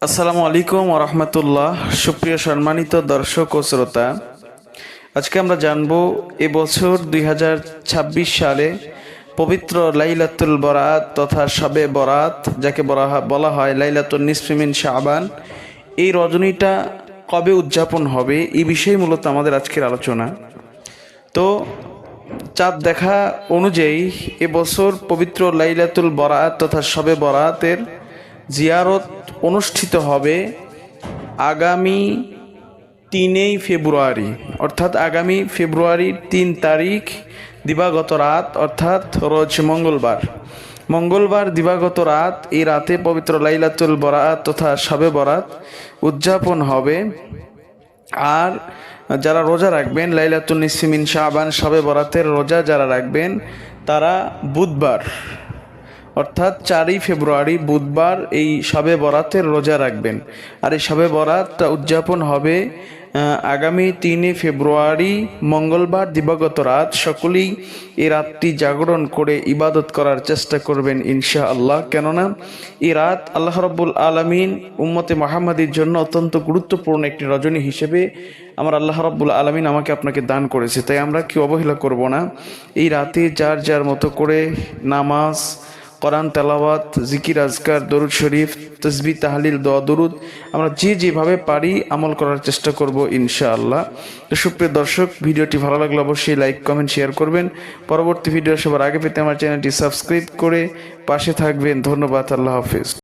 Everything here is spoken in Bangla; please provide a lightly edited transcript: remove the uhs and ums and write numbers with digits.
আসসালামু আলাইকুম ওরহমতুল্লাহ। সুপ্রিয় সম্মানিত দর্শক ও শ্রোতা, আজকে আমরা জানব এবছর 2026 সালে পবিত্র লাইলাতুল বরাত তথা শবে বরাত, যাকে বলা হয় লাইলাতুল নিসফি মিন শাবান, এই রজনীটা কবে উদযাপন হবে, এই বিষয়ে মূলত আমাদের আজকের আলোচনা। তো চাঁদ দেখা অনুযায়ী এবছর পবিত্র লাইলাতুল বরাত তথা শবে বরাতের জিয়ারত অনুষ্ঠিত হবে আগামী 3 ফেব্রুয়ারি, অর্থাৎ আগামী ফেব্রুয়ারির 3 তারিখ দিবাগত রাত, অর্থাৎ রোজ মঙ্গলবার দিবাগত রাত, এই রাতে পবিত্র লাইলাতুল বরাত তথা শবে বরাত উদযাপন হবে। আর যারা রোজা রাখবেন, লাইলাতুল নিসফি মিন শাবান শবে বরাতের রোজা যারা রাখবেন, তারা বুধবার অর্থাৎ 4 ফেব্রুয়ারি বুধবার এই শবে বরাতের রোজা রাখবেন। আর এই শবে বরাতটা উদযাপন হবে আগামী 3 ফেব্রুয়ারি মঙ্গলবার দিবাগত রাত। সকলেই এই রাতটি জাগরণ করে ইবাদত করার চেষ্টা করবেন ইনশাআল্লাহ। কেননা এই রাত আল্লাহ রাব্বুল আলামিন উম্মতে মুহাম্মাদির জন্য অত্যন্ত গুরুত্বপূর্ণ একটি রজনী হিসেবে আমার আল্লাহ রাব্বুল আলামিন আমাকে আপনাকে দান করেছে। তাই আমরা কি অবহেলা করব না। এই রাতে যার যার মতো করে নামাজ, কোরআন তেলাওয়াত, জিকির আজকার, দরুদ শরীফ, তসবিহ, তাহলিল, দোয়া দরুদ আমরা যেভাবে পারি আমল করার চেষ্টা করব ইনশাআল্লাহ। তো সুপ্রিয় দর্শক, ভিডিওটি ভালো লাগলে অবশ্যই লাইক, কমেন্ট, শেয়ার করবেন। পরবর্তী ভিডিও সবার আগে পেতে আমার চ্যানেলটি সাবস্ক্রাইব করে পাশে থাকবেন। ধন্যবাদ। আল্লাহ হাফেজ।